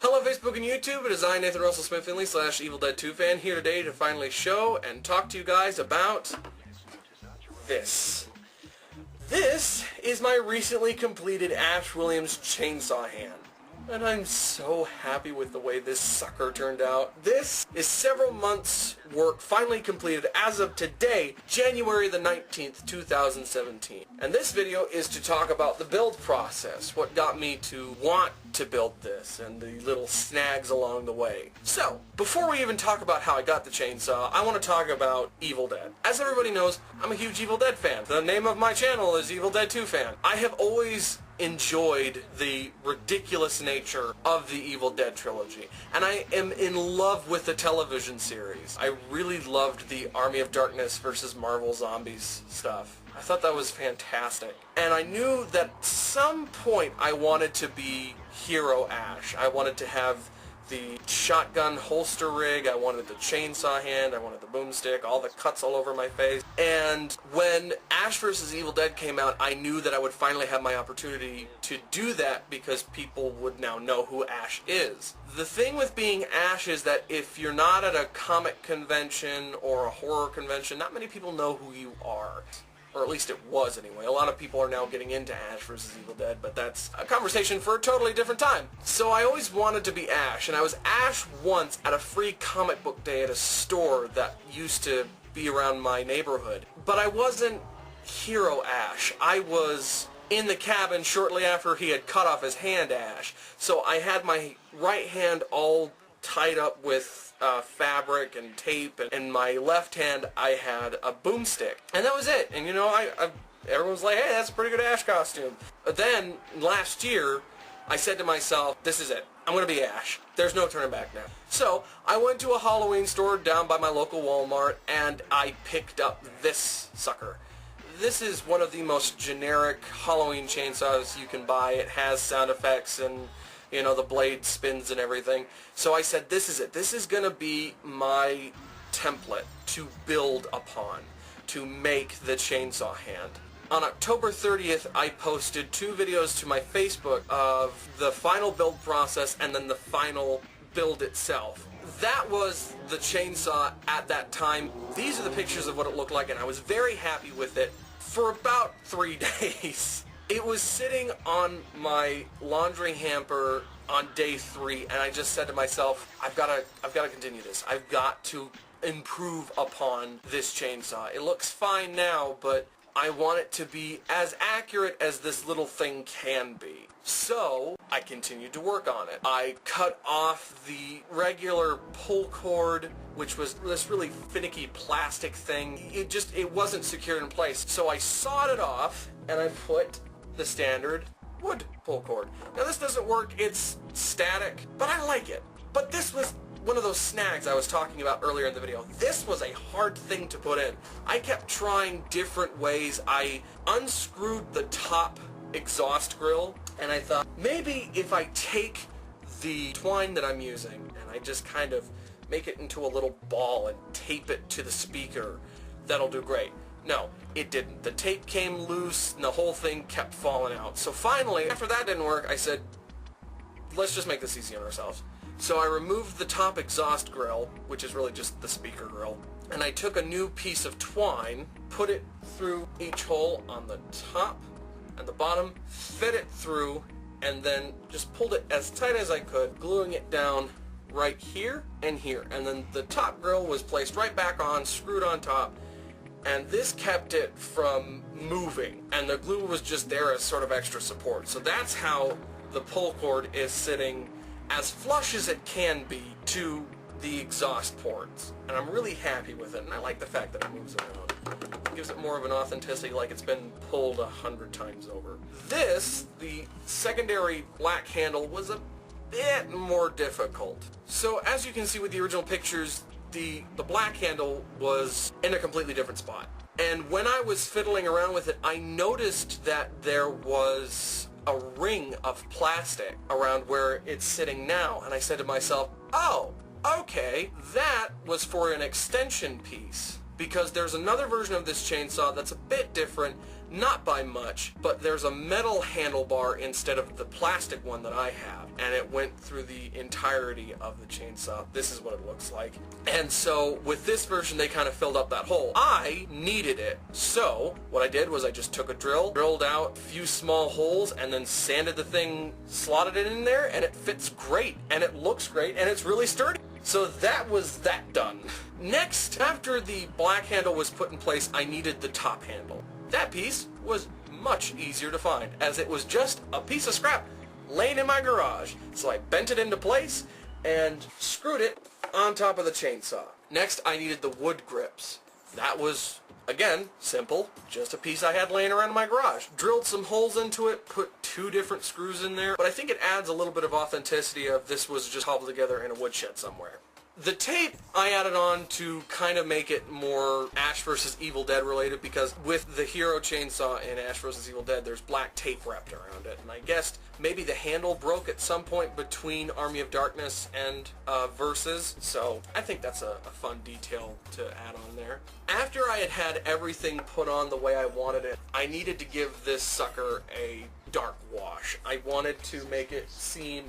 Hello Facebook and YouTube, it is I, Nathan Russell Smith Finley / Evil Dead 2 fan, here today to finally show and talk to you guys about this. This is my recently completed Ash Williams chainsaw hand. And I'm so happy with the way this sucker turned out. This is several months' work finally completed as of today, January the 19th, 2017. And this video is to talk about the build process, what got me to want to build this, and the little snags along the way. So, before we even talk about how I got the chainsaw, I want to talk about Evil Dead. As everybody knows, I'm a huge Evil Dead fan. The name of my channel is Evil Dead 2 fan. I have always enjoyed the ridiculous nature of the Evil Dead trilogy, and I am in love with the television series. I really loved the Army of Darkness versus Marvel Zombies stuff. I thought that was fantastic, and I knew that at some point I wanted to be Hero Ash. I wanted to have the shotgun holster rig, I wanted the chainsaw hand, I wanted the boomstick, all the cuts all over my face. And when Ash vs. Evil Dead came out, I knew that I would finally have my opportunity to do that because people would now know who Ash is. The thing with being Ash is that if you're not at a comic convention or a horror convention, not many people know who you are. Or at least it was anyway. A lot of people are now getting into Ash vs. Evil Dead, but that's a conversation for a totally different time. So I always wanted to be Ash, and I was Ash once at a free comic book day at a store that used to be around my neighborhood. But I wasn't Hero Ash. I was in the cabin shortly after he had cut off his hand Ash. So I had my right hand all tied up with fabric and tape, and in my left hand I had a boomstick, and that was it. And you know, everyone was like, hey, that's a pretty good Ash costume. But then last year I said to myself, this is it, I'm gonna be Ash. There's no turning back now. So I went to a Halloween store down by my local Walmart and I picked up this sucker. This is one of the most generic Halloween chainsaws you can buy. It has sound effects and, you know, the blade spins and everything. So I said, this is it. This is going to be my template to build upon, to make the chainsaw hand. On October 30th, I posted 2 videos to my Facebook of the final build process and then the final build itself. That was the chainsaw at that time. These are the pictures of what it looked like, and I was very happy with it for about 3 days. It was sitting on my laundry hamper on day 3, and I just said to myself, I've got to continue this. I've got to improve upon this chainsaw. It looks fine now, but I want it to be as accurate as this little thing can be. So I continued to work on it. I cut off the regular pull cord, which was this really finicky plastic thing. It wasn't secured in place. So I sawed it off, and I put the standard wood pull cord. Now this doesn't work, it's static, but I like it. But this was one of those snags I was talking about earlier in the video. This was a hard thing to put in. I kept trying different ways. I unscrewed the top exhaust grill, and I thought, maybe if I take the twine that I'm using and I just kind of make it into a little ball and tape it to the speaker, that'll do great. No, it didn't. The tape came loose and the whole thing kept falling out. So finally, after that didn't work, I said, let's just make this easy on ourselves. So I removed the top exhaust grill, which is really just the speaker grill, and I took a new piece of twine, put it through each hole on the top and the bottom, fit it through, and then just pulled it as tight as I could, gluing it down right here and here. And then the top grill was placed right back on, screwed on top, and this kept it from moving, and the glue was just there as sort of extra support. So that's how the pull cord is sitting as flush as it can be to the exhaust ports. And I'm really happy with it, and I like the fact that it moves around. It gives it more of an authenticity, like it's been pulled 100 times over. This, the secondary black handle, was a bit more difficult. So as you can see with the original pictures, the black handle was in a completely different spot. And when I was fiddling around with it, I noticed that there was a ring of plastic around where it's sitting now. And I said to myself, oh, okay, that was for an extension piece. Because there's another version of this chainsaw that's a bit different not by much, but there's a metal handlebar instead of the plastic one that I have, and it went through the entirety of the chainsaw. This is what it looks like. And so with this version, they kind of filled up that hole. I needed it, so what I did was I just took a drill, drilled out a few small holes, and then sanded the thing, slotted it in there, and it fits great, and it looks great, and it's really sturdy. So that was that done. Next, after the black handle was put in place, I needed the top handle. That piece was much easier to find, as it was just a piece of scrap laying in my garage. So I bent it into place and screwed it on top of the chainsaw. Next, I needed the wood grips. That was, again, simple, just a piece I had laying around in my garage. Drilled some holes into it, put 2 different screws in there, but I think it adds a little bit of authenticity of this was just cobbled together in a woodshed somewhere. The tape I added on to kind of make it more Ash vs. Evil Dead related, because with the Hero chainsaw in Ash vs. Evil Dead, there's black tape wrapped around it, and I guessed maybe the handle broke at some point between Army of Darkness and Versus, so I think that's a fun detail to add on there. After I had had everything put on the way I wanted it, I needed to give this sucker a dark wash. I wanted to make it seem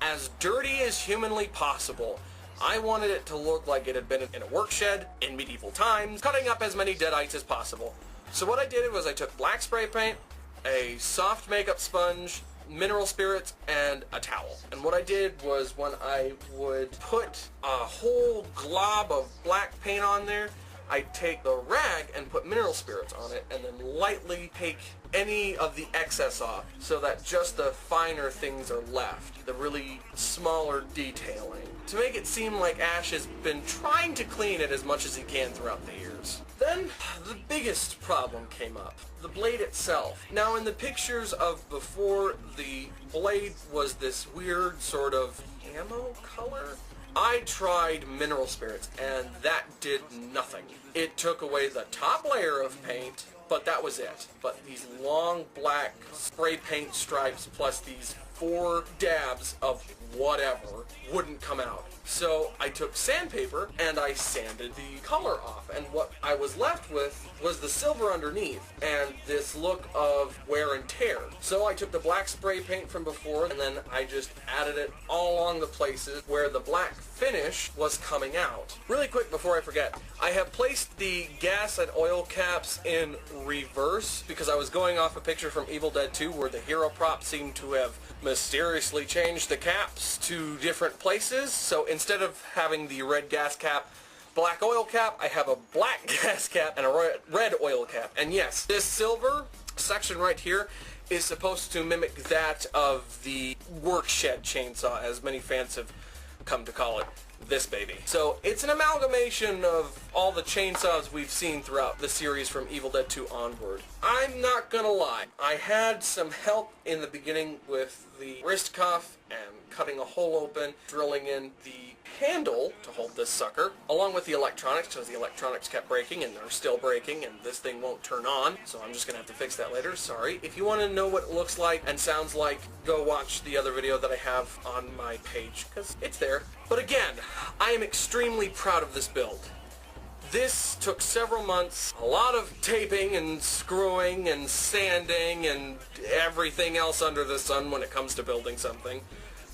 as dirty as humanly possible. I wanted it to look like it had been in a work shed in medieval times, cutting up as many deadites as possible. So what I did was I took black spray paint, a soft makeup sponge, mineral spirits, and a towel. And what I did was when I would put a whole glob of black paint on there, I'd take the rag and put mineral spirits on it, and then lightly take any of the excess off so that just the finer things are left, the really smaller detailing, to make it seem like Ash has been trying to clean it as much as he can throughout the years. Then the biggest problem came up, the blade itself. Now in the pictures of before, the blade was this weird sort of camo color. I tried mineral spirits, and that did nothing. It took away the top layer of paint, but that was it. But these long black spray paint stripes plus these 4 dabs of whatever wouldn't come out. So I took sandpaper and I sanded the color off, and what I was left with was the silver underneath and this look of wear and tear. So I took the black spray paint from before and then I just added it all along the places where the black finish was coming out. Really quick before I forget, I have placed the gas and oil caps in reverse because I was going off a picture from Evil Dead 2 where the hero prop seemed to have mysteriously changed the caps to different places. So instead of having the red gas cap, black oil cap, I have a black gas cap and a red oil cap. And yes, this silver section right here is supposed to mimic that of the workshed chainsaw, as many fans have come to call it, this baby. So it's an amalgamation of all the chainsaws we've seen throughout the series from Evil Dead 2 onward. I'm not gonna lie, I had some help in the beginning with the wrist cuff and cutting a hole open, drilling in the handle to hold this sucker, along with the electronics, because the electronics kept breaking and they're still breaking and this thing won't turn on, so I'm just gonna have to fix that later, sorry. If you want to know what it looks like and sounds like, go watch the other video that I have on my page, because it's there. But again, I am extremely proud of this build. This took several months, a lot of taping and screwing and sanding and everything else under the sun when it comes to building something,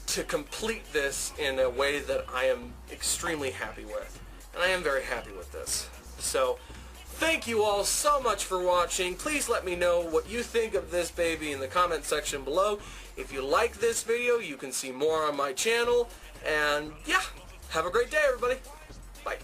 to complete this in a way that I am extremely happy with. And I am very happy with this. So, thank you all so much for watching. Please let me know what you think of this baby in the comment section below. If you like this video, you can see more on my channel. And yeah, have a great day everybody. Bye.